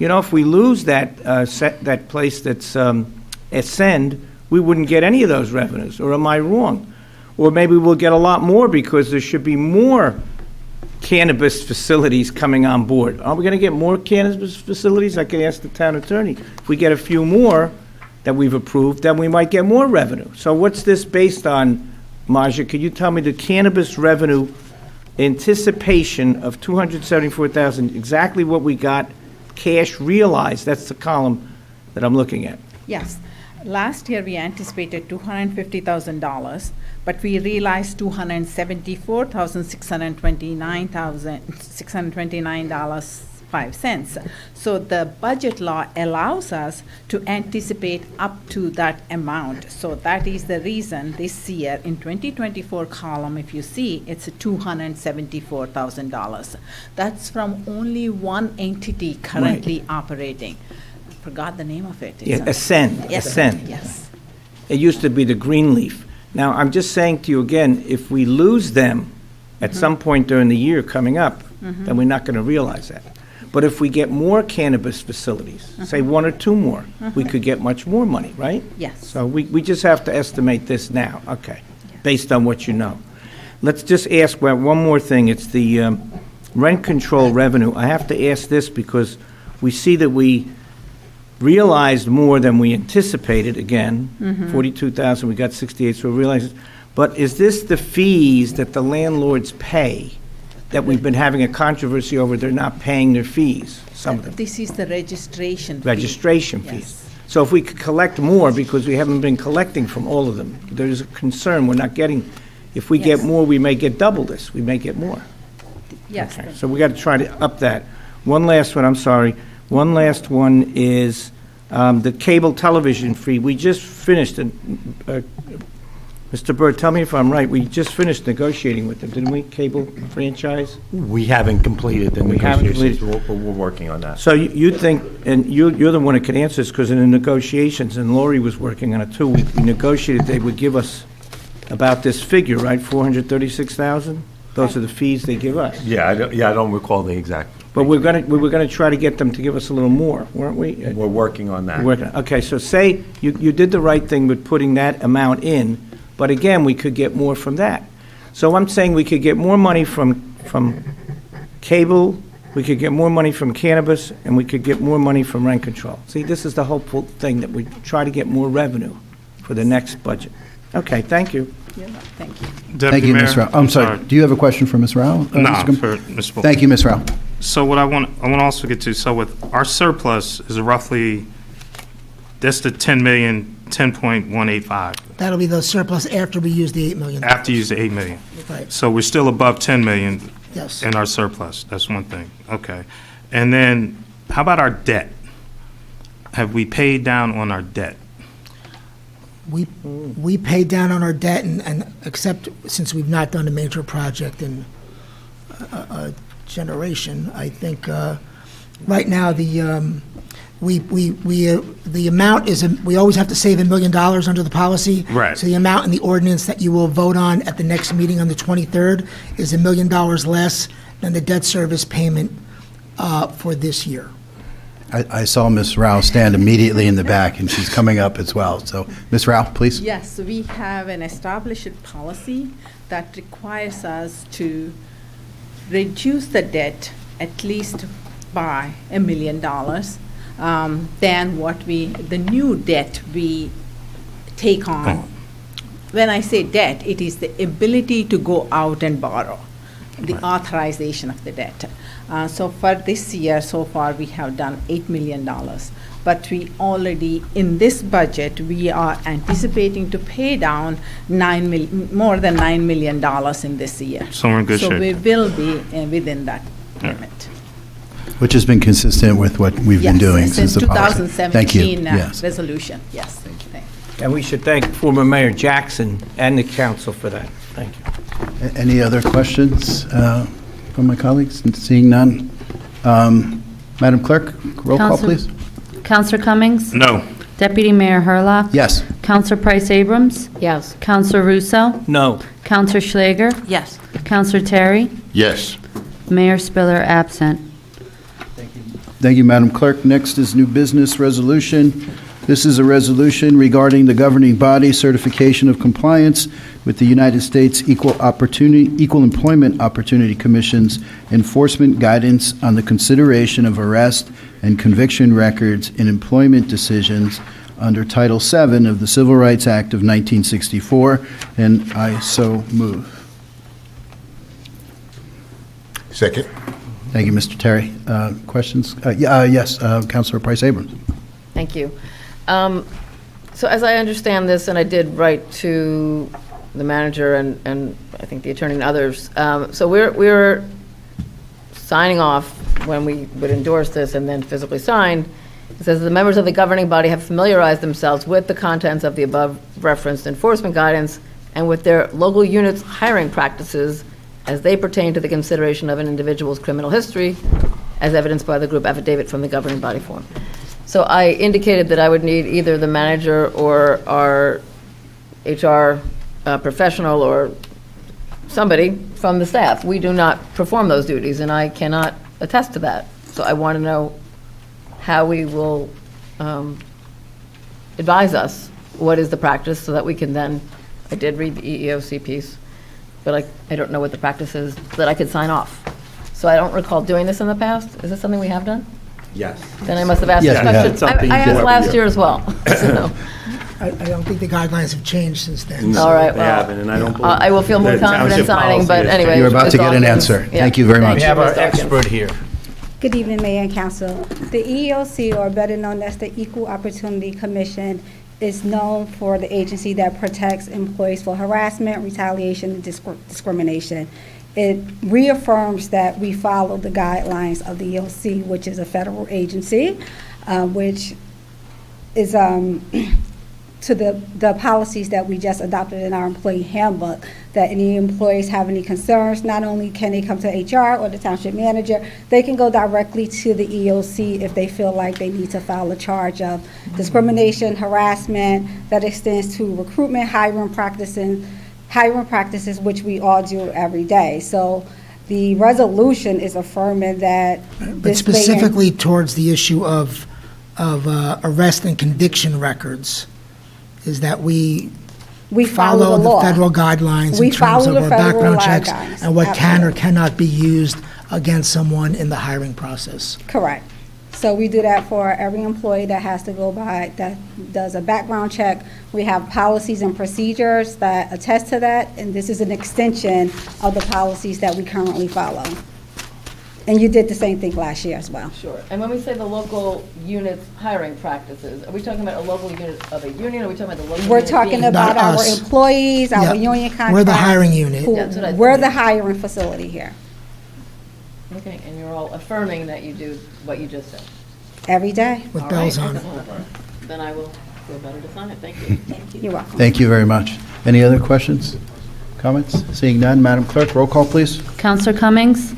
S8: If we lose that place that's Ascend, we wouldn't get any of those revenues, or am I wrong? Or maybe we'll get a lot more because there should be more cannabis facilities coming on board. Are we going to get more cannabis facilities? I can ask the town attorney. If we get a few more that we've approved, then we might get more revenue. So what's this based on, Maja? Could you tell me the cannabis revenue anticipation of $274,000, exactly what we got cash realized? That's the column that I'm looking at.
S3: Yes. Last year, we anticipated $250,000, but we realized $629,629.05. So the budget law allows us to anticipate up to that amount. So that is the reason this year, in 2024 column, if you see, it's $274,000. That's from only one entity currently operating. Forgot the name of it.
S8: Yeah, Ascend.
S3: Yes,
S8: Ascend.
S3: yes.
S8: It used to be the Greenleaf. Now, I'm just saying to you again, if we lose them at some point during the year coming up, then we're not going to realize that. But if we get more cannabis facilities, say 1 or 2 more, we could get much more money, right?
S3: Yes.
S8: So we just have to estimate this now, okay, based on what you know. Let's just ask one more thing. It's the rent control revenue, I have to ask this because we see that we realized more than we anticipated, again, 42,000, we got 68, so we realized, but is this the fees that the landlords pay that we've been having a controversy over? They're not paying their fees, some of them.
S3: This is the registration fee.
S8: Registration
S3: Yes.
S8: fees. So if we could collect more, because we haven't been collecting from all of them, there's a concern, we're not getting, if we get
S3: Yes.
S8: more, we may get double this, we may get more.
S3: Yes.
S8: Okay, so we got to try to up that. One last one, I'm sorry. One last one is the cable television fee. We just finished, Mr. Byrd, tell me if I'm right, we just finished negotiating with them, didn't we, cable franchise?
S9: We haven't completed the
S8: We haven't
S9: negotiations, but we're working on that.
S8: So you think, and you're the one that can answer this, because in the negotiations, and Lori was working on it too, we negotiated they would give us about this figure, right, 436,000? Those are the fees they give us.
S9: Yeah, I don't recall the exact.
S8: But we were gonna try to get them to give us a little more, weren't we?
S9: We're working on that.
S8: Okay, so say, you did the right thing with putting that amount in, but again, we could get more from that. So I'm saying we could get more money from cable, we could get more money from cannabis, and we could get more money from rent control. See, this is the hopeful thing, that we try to get more revenue for the next budget. Okay, thank you.
S3: Yeah, thank you.
S1: Thank
S5: Deputy
S1: you,
S5: Mayor,
S1: Ms. Rao. I'm sorry, do you have a question for Ms. Rao?
S5: No,
S1: Mr. Gum-
S5: for Mr. Bo-
S1: Thank you, Ms. Rao.
S5: So what I want to also get to, so with our surplus is roughly, that's the 10.185,
S6: That'll be the surplus after we use the $8 million.
S5: after you use the 8 million.
S6: Right,
S5: So we're still above 10 million
S6: yes.
S5: in our surplus. That's one thing. Okay. And then, how about our debt? Have we paid down on our debt?
S6: We paid down on our debt, and except since we've not done a major project in a generation, I think right now the amount is, we always have to save $1 million under the policy.
S5: Right.
S6: So the amount in the ordinance that you will vote on at the next meeting on the 23rd is $1 million less than the debt service payment for this year.
S1: I saw Ms. Rao stand immediately in the back, and she's coming up as well. So, Ms. Rao, please.
S3: Yes, we have an established policy that requires us to reduce the debt at least by $1 million than what the new debt we take on. When I say debt, it is the ability to go out and borrow, the authorization of the debt. So for this year, so far, we have done $8 million. But we already, in this budget, we are anticipating to pay down more than $9 million in this year.
S5: So we're in good
S3: So
S5: shape.
S3: we will be within that
S5: Yeah.
S3: limit.
S1: Which has been consistent with what we've been doing since the policy.
S3: 2017
S1: Thank you. Yes.
S3: resolution, yes. Thank you.
S8: And we should thank former Mayor Jackson and the council for that. Thank you.
S1: Any other questions from my colleagues? Seeing none. Madam Clerk, roll call,
S2: Counsel-
S1: please.
S2: Counselor Cummings?
S5: No.
S2: Deputy Mayor Hurlock?
S1: Yes.
S2: Counselor Price Abrams?
S7: Yes.
S2: Counselor Russo?
S8: No.
S2: Counselor Schlager?
S7: Yes.
S2: Counselor Terry?
S9: Yes.
S2: Mayor Spiller absent.
S1: Thank you, Madam Clerk. Next is new business resolution. This is a resolution regarding the governing body certification of compliance with the United States Equal Employment Opportunity Commission's enforcement guidance on the consideration of arrest and conviction records in employment decisions under Title VII of the Civil Rights Act of 1964, and I so move.
S9: Second.
S1: Thank you, Mr. Terry. Questions? Yes, Councilor Price Abrams.
S7: Thank you. So as I understand this, and I did write to the manager and I think the attorney and others, so we're signing off when we would endorse this and then physically sign. It says the members of the governing body have familiarized themselves with the contents of the above referenced enforcement guidance and with their local units' hiring practices as they pertain to the consideration of an individual's criminal history, as evidenced by the group affidavit from the governing body form. So I indicated that I would need either the manager or our HR professional or somebody from the staff. We do not perform those duties, and I cannot attest to that. So I want to know how we will advise us what is the practice so that we can then, I did read the EEOC piece, but I don't know what the practice is that I could sign off. So I don't recall doing this in the past. Is this something we have done?
S9: Yes.
S7: Then I must have asked
S1: Yes,
S7: this
S1: we have.
S7: question.
S9: Something
S7: I
S9: you do
S7: asked
S9: every
S7: last
S9: year.
S7: year as well. So,
S6: I don't think the guidelines have changed since then.
S7: All right,
S9: They
S7: well,
S9: haven't, and I don't believe.
S7: I will feel more
S9: the
S7: confident
S9: township
S7: signing,
S9: policy
S7: but
S9: has
S7: anyway.
S1: You're about to
S7: Ms.
S1: get an
S7: Dawkins.
S1: answer.
S7: Yeah.
S1: Thank you very much.
S8: We have our
S7: Ms. Dawkins.
S8: expert here.
S10: Good evening, Mayor and Council. The EEOC, or better known as the Equal Opportunity Commission, is known for the agency that protects employees for harassment, retaliation, and discrimination. It reaffirms that we follow the guidelines of the EEOC, which is a federal agency, which is to the policies that we just adopted in our employee handbook, that any employees have any concerns, not only can they come to HR or the township manager, they can go directly to the EOC if they feel like they need to file a charge of discrimination, harassment that extends to recruitment, hiring practices, which we all do every day. So the resolution is affirming that
S6: But
S10: this
S6: specifically towards the issue of arrest and conviction records, is that we
S10: follow the
S6: the
S10: law.
S6: federal guidelines
S10: We
S6: in terms
S10: follow
S6: of
S10: the
S6: our
S10: federal
S6: background
S10: law
S6: checks
S10: guidelines,
S6: and what can or
S10: absolutely.
S6: cannot be used against someone in the hiring process.
S10: Correct. So we do that for every employee that has to go by, that does a background check. We have policies and procedures that attest to that, and this is an extension of the policies that we currently follow. And you did the same thing last year as well.
S7: Sure. And when we say the local unit's hiring practices, are we talking about a local unit of a union, or are we talking about the local
S10: We're
S7: unit
S10: talking
S7: being-
S10: about
S6: Not
S10: our
S6: us.
S10: employees, our
S6: Yeah.
S10: union contracts.
S6: We're the hiring unit.
S10: who-
S7: Yeah, that's what I
S10: We're
S7: thought.
S10: the hiring facility here,
S7: Okay, and you're all affirming that you do what you just said.
S10: every day.
S6: With
S7: All
S6: bells
S7: right.
S6: on it.
S7: Then I will feel better to sign it. Thank you.
S10: You're welcome.
S1: Thank you very much. Any other questions, comments? Seeing none, Madam Clerk, roll call, please.
S2: Counselor Cummings?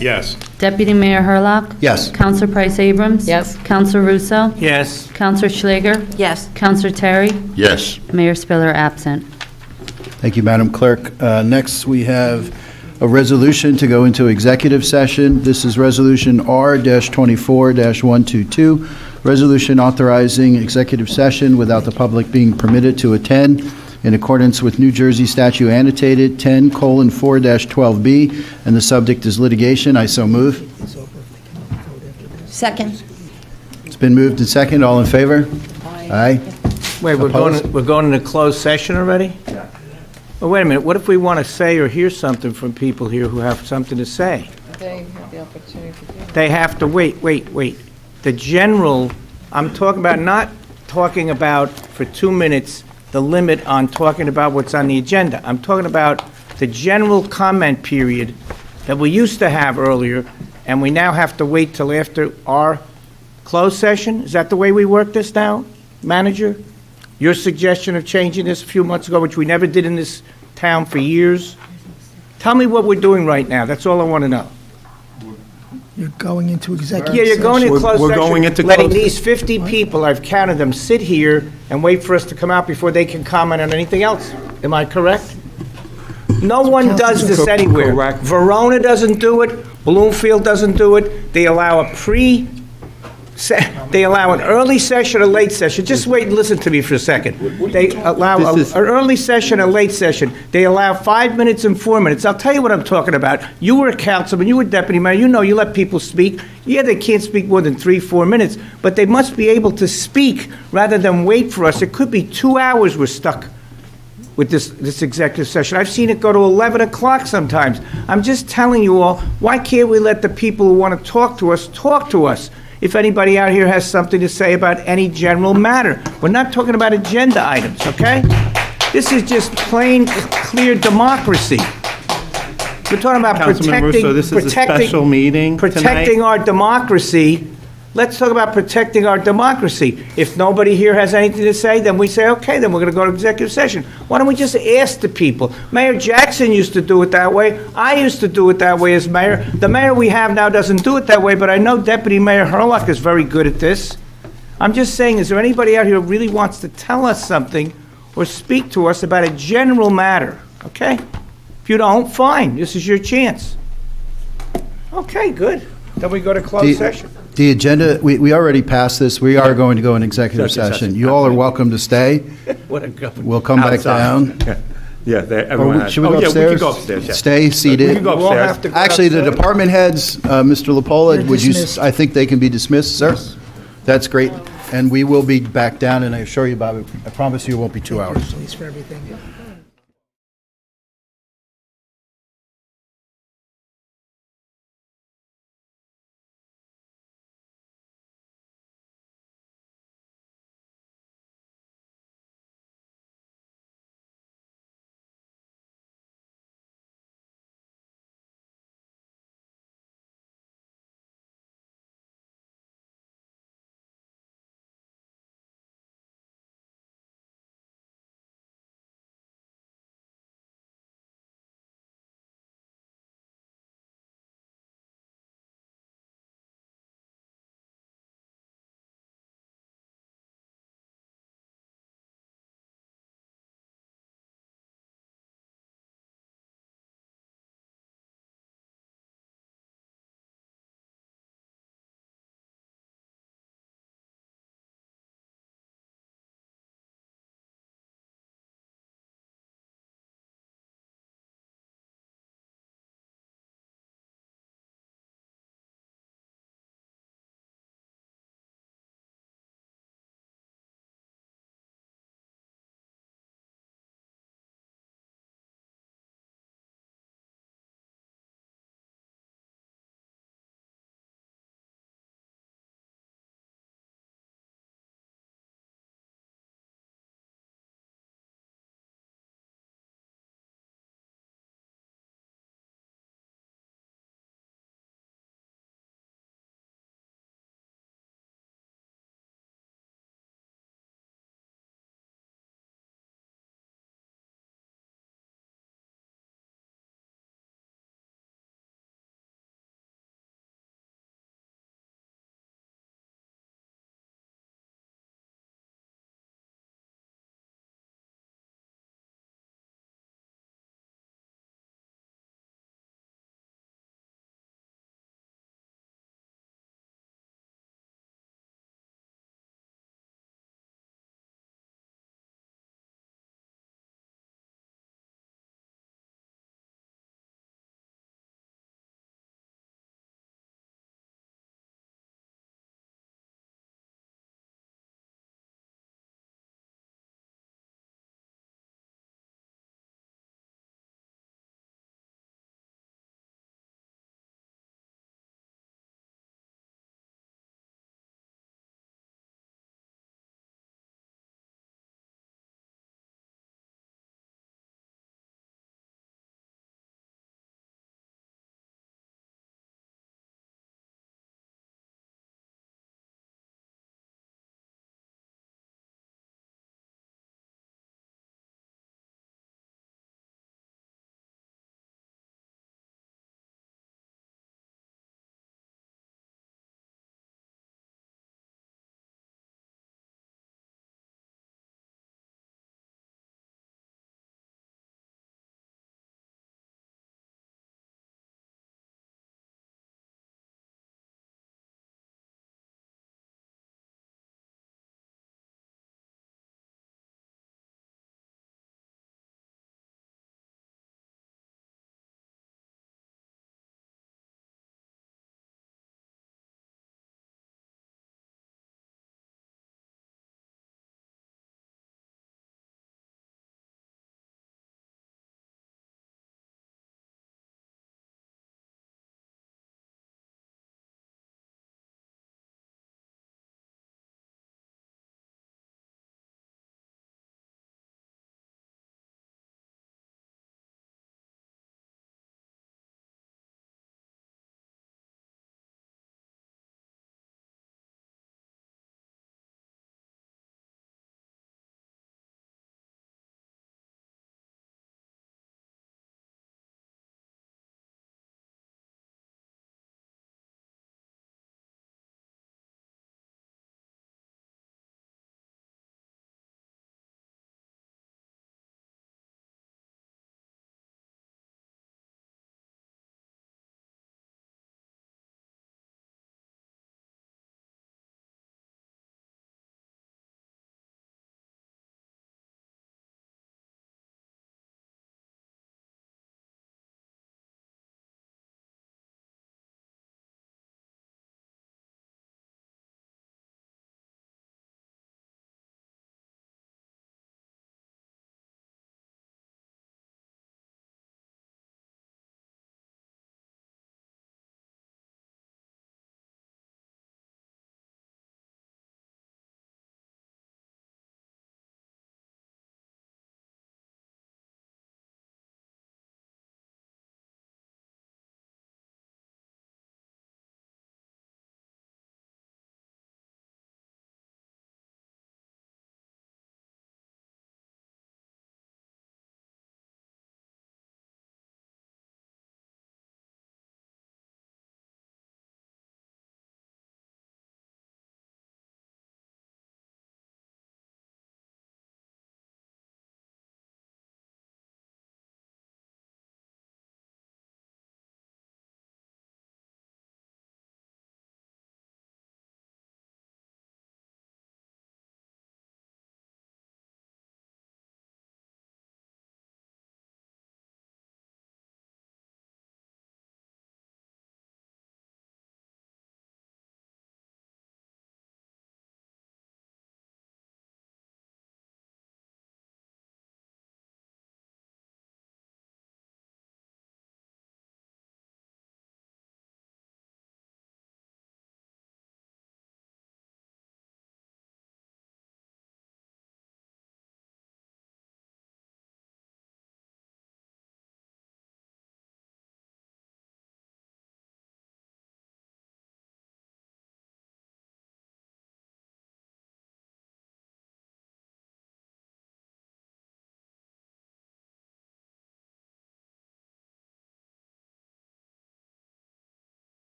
S5: Yes.
S2: Deputy Mayor Herlock?
S1: Yes.
S2: Counselor Price Abrams?
S7: Yes.
S2: Counselor Russo?
S8: Yes.
S2: Counselor Schlager?
S7: Yes.
S2: Counselor Terry?
S9: Yes.
S2: Mayor Spiller absent.
S1: Thank you, Madam Clerk. Next, we have a resolution to go into executive session. This is Resolution R-24-122, resolution authorizing executive session without the public being permitted to attend in accordance with New Jersey statute annotated 10:4-12B, and the subject is litigation. I so move.
S11: Second.
S1: It's been moved and second. All in favor? Aye.
S8: Wait,
S1: Opposed?
S8: we're going into closed session already? Well, wait a minute, what if we want to say or hear something from people here who have something to say?
S7: They have the opportunity to do.
S8: They have to, wait. The general, I'm talking about, not talking about for 2 minutes, the limit on talking about what's on the agenda. I'm talking about the general comment period that we used to have earlier, and we now have to wait till after our closed session? Is that the way we work this now, manager? Your suggestion of changing this a few months ago, which we never did in this town for years? Tell me what we're doing right now, that's all I want to know.
S6: You're going into executive
S8: Yeah, you're going
S6: session.
S8: into closed
S9: We're
S8: session.
S9: going into
S8: Letting
S9: closed-
S8: these 50 people, I've counted them, sit here and wait for us to come out before they can comment on anything else. Am I correct? No one does this anywhere.
S9: Correct.
S8: Verona doesn't do it, Bloomfield doesn't do it. They allow they allow an early session, a late session. Just wait and listen to me for a second. They allow an early session, a late session. They allow 5 minutes and 4 minutes. I'll tell you what I'm talking about. You were a councilman, you were deputy mayor, you know you let people speak. Yeah, they can't speak more than 3-4 minutes, but they must be able to speak rather than wait for us. It could be 2 hours we're stuck with this executive session. I've seen it go to 11 o'clock sometimes. I'm just telling you all, why can't we let the people who want to talk to us? If anybody out here has something to say about any general matter. We're not talking about agenda items, okay? This is just plain, clear democracy. We're talking about
S9: Councilman Russo, this is a special meeting
S8: protecting
S9: tonight.
S8: our democracy. Let's talk about protecting our democracy. If nobody here has anything to say, then we say, okay, then we're going to go to executive session. Why don't we just ask the people? Mayor Jackson used to do it that way. I used to do it that way as mayor. The mayor we have now doesn't do it that way, but I know Deputy Mayor Herlock is very good at this. I'm just saying, is there anybody out here who really wants to tell us something or speak to us about a general matter? Okay? If you don't, fine. This is your chance. Okay, good. Then we go to closed session.
S1: The agenda, we already passed this. We are going to go in executive
S9: Executive
S1: session.
S9: session.
S1: You all are welcome to stay.
S8: What a government.
S1: We'll come back
S9: Outside.
S1: down.
S11: Yeah, everyone
S1: Or
S11: has.
S1: should we
S11: Oh,
S1: go
S11: yeah,
S1: upstairs?
S11: we can go upstairs, yeah.
S1: Stay
S11: We
S1: seated.
S11: can go
S8: We'll have
S11: upstairs.
S8: to go
S1: Actually, the
S8: outside.
S1: department heads, Mr. LaPola,
S6: They're
S1: would you,
S6: dismissed.
S1: I think they can be dismissed, sir? That's great. And we will be back down, and I assure you, Bob, I promise you it won't be 2 hours.
S6: Please for everything.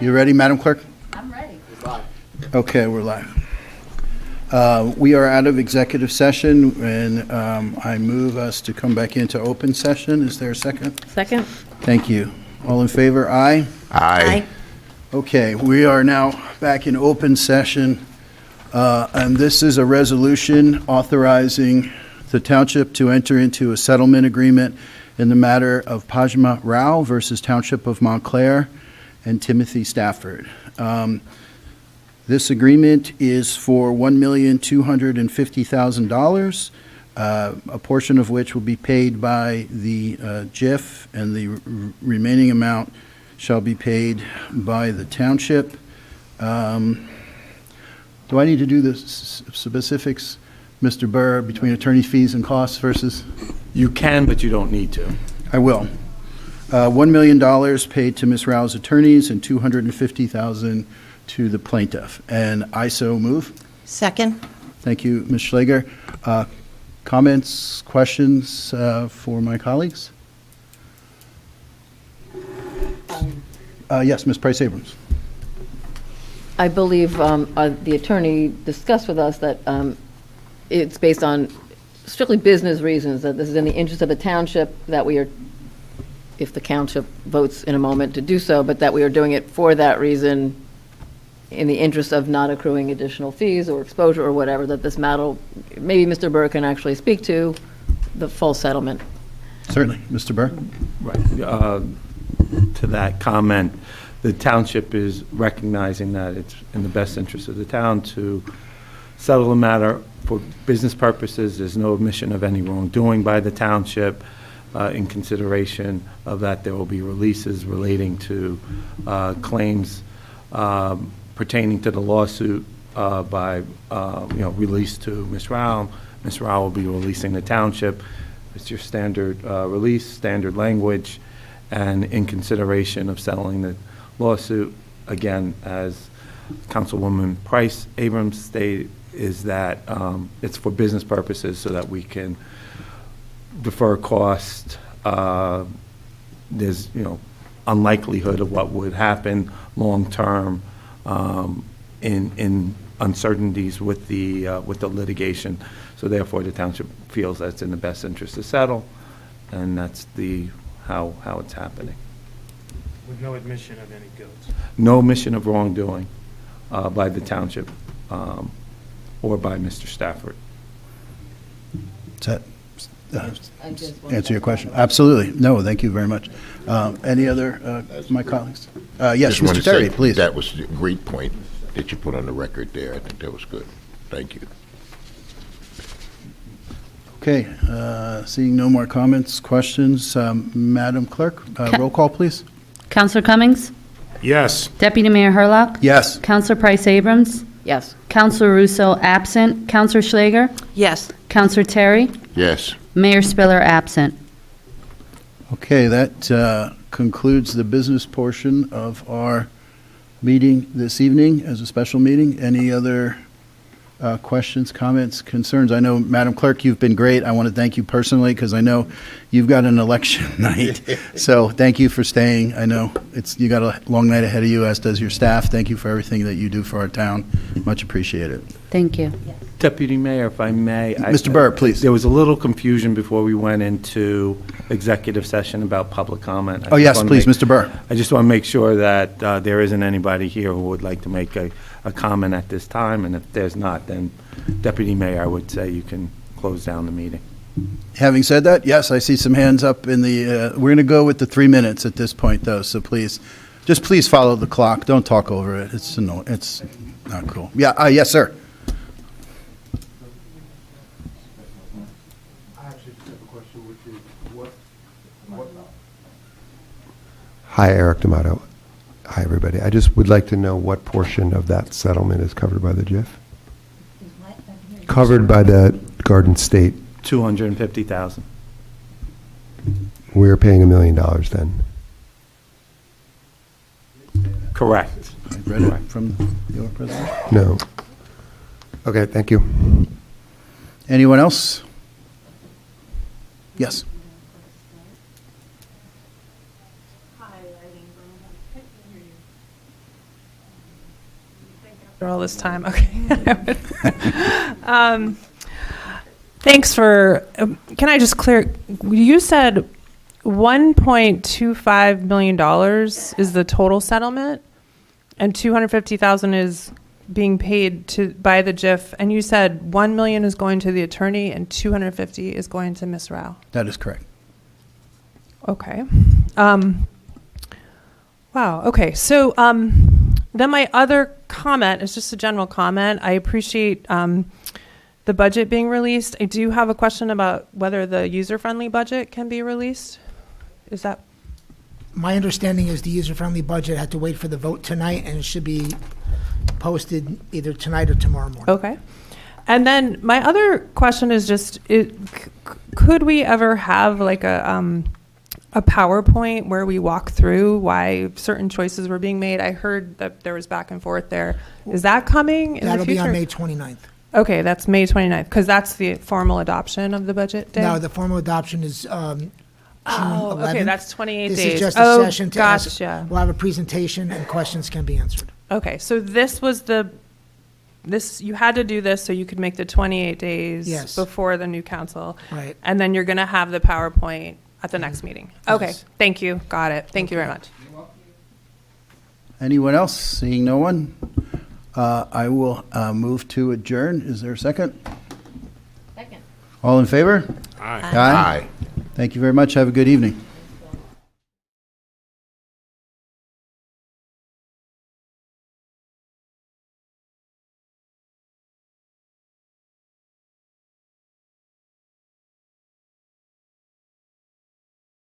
S1: You ready, Madam Clerk?
S7: I'm ready.
S1: Okay, we're live. We are out of executive session, and I move us to come back into open session. Is there a second?
S7: Second?
S1: Thank you. All in favor, aye?
S7: Aye.
S1: Okay, we are now back in open session, and this is a resolution authorizing the township to enter into a settlement agreement in the matter of Padmaja versus Township of Montclair and Timothy Stafford. This agreement is for $1,250,000, a portion of which will be paid by the JIF, and the remaining amount shall be paid by the township. Do I need to do the specifics, Mr. Burr, between attorney fees and costs versus?
S5: You can, but you don't need to.
S1: I will. $1 million paid to Ms. Rao's attorneys and $250,000 to the plaintiff. And I so move.
S11: Second?
S1: Thank you, Ms. Schlager. Comments, questions for my colleagues? Yes, Ms. Price Abrams.
S7: I believe the attorney discussed with us that it's based on strictly business reasons, that this is in the interest of the township, that we are, if the township votes in a moment to do so, but that we are doing it for that reason, in the interest of not accruing additional fees or exposure or whatever, that this matter, maybe Mr. Burr can actually speak to the full settlement.
S1: Certainly. Mr. Burr?
S5: Right. To that comment, the township is recognizing that it's in the best interest of the town to settle the matter for business purposes. There's no admission of any wrongdoing by the township. In consideration of that, there will be releases relating to claims pertaining to the lawsuit released to Ms. Rao. Ms. Rao will be releasing the township. It's your standard release, standard language, and in consideration of settling the lawsuit, again, as Councilwoman Price Abrams stated, is that it's for business purposes so that we can defer cost. There's, unlikelihood of what would happen long-term in uncertainties with the litigation. So therefore, the township feels that it's in the best interest to settle, and that's how it's happening. With no admission of any guilt. No admission of wrongdoing by the township or by Mr. Stafford.
S1: Does that answer your question? Absolutely. No, thank you very much. Any other, my colleagues? Yes,
S12: Just wanted
S1: Mr.
S12: to
S1: Terry,
S12: say
S1: please.
S12: That was a great point that you put on the record there. I think that was good. Thank you.
S1: Okay, seeing no more comments, questions, Madam Clerk, roll call, please.
S2: Counselor Cummings?
S5: Yes.
S2: Deputy Mayor Hurlock?
S1: Yes.
S2: Counselor Price Abrams?
S7: Yes.
S2: Counselor Russo absent. Counselor Schlager?
S11: Yes.
S2: Counselor Terry?
S12: Yes.
S2: Mayor Spiller absent.
S1: Okay, that concludes the business portion of our meeting this evening as a special meeting. Any other questions, comments, concerns? I know, Madam Clerk, you've been great. I want to thank you personally because I know you've got an election night. So thank you for staying. I know you got a long night ahead of you, as does your staff. Thank you for everything that you do for our town. Much appreciated.
S2: Thank you.
S5: Deputy Mayor, if I may.
S1: Mr. Burr, please.
S5: There was a little confusion before we went into executive session about public comment.
S1: Oh, yes, please, Mr. Burr.
S5: I just want to make sure that there isn't anybody here who would like to make a comment at this time, and if there's not, then Deputy Mayor, I would say you can close down the meeting.
S1: Having said that, yes, I see some hands up in the, we're going to go with the 3 minutes at this point, though, so please follow the clock. Don't talk over it. It's annoying. It's not cool. Yeah, yes, sir.
S13: Hi, Eric D'Amato. Hi, everybody. I just would like to know what portion of that settlement is covered by the JIF? Covered by the Garden State.
S5: $250,000.
S13: We're paying $1 million then.
S5: Correct.
S1: I read it from your presentation.
S13: No. Okay, thank you.
S1: Anyone else? Yes.
S11: After all this time, okay. Thanks for, can I just clear, you said $1.25 million is the total settlement, and $250,000 is being paid by the JIF, and you said $1 million is going to the attorney and $250,000 is going to Ms. Rao.
S1: That is correct.
S11: Okay. Wow, okay, so then my other comment is just a general comment. I appreciate the budget being released. I do have a question about whether the user-friendly budget can be released. Is that?
S6: My understanding is the user-friendly budget had to wait for the vote tonight, and it should be posted either tonight or tomorrow morning.
S11: Okay. And then my other question is just, could we ever have like a PowerPoint where we walk through why certain choices were being made? I heard that there was back and forth there. Is that coming in the future?
S6: That'll be on May 29th.
S11: Okay, that's May 29th, because that's the formal adoption of the budget day?
S6: No, the formal adoption is June 11th.
S11: Okay, that's 28 days.
S6: This is just a session to ask.
S11: Gotcha.
S6: We'll have a presentation and questions can be answered.
S11: Okay, so this was you had to do this so you could make the 28 days
S6: Yes.
S11: before the new council.
S6: Right.
S11: And then you're going to have the PowerPoint at the next meeting. Okay,
S6: Yes.
S11: thank you. Got it. Thank you very much.
S1: Anyone else? Seeing no one, I will move to adjourn. Is there a second?
S7: Second.
S1: All in favor?
S12: Aye.
S1: Aye. Thank you very much. Have a good evening.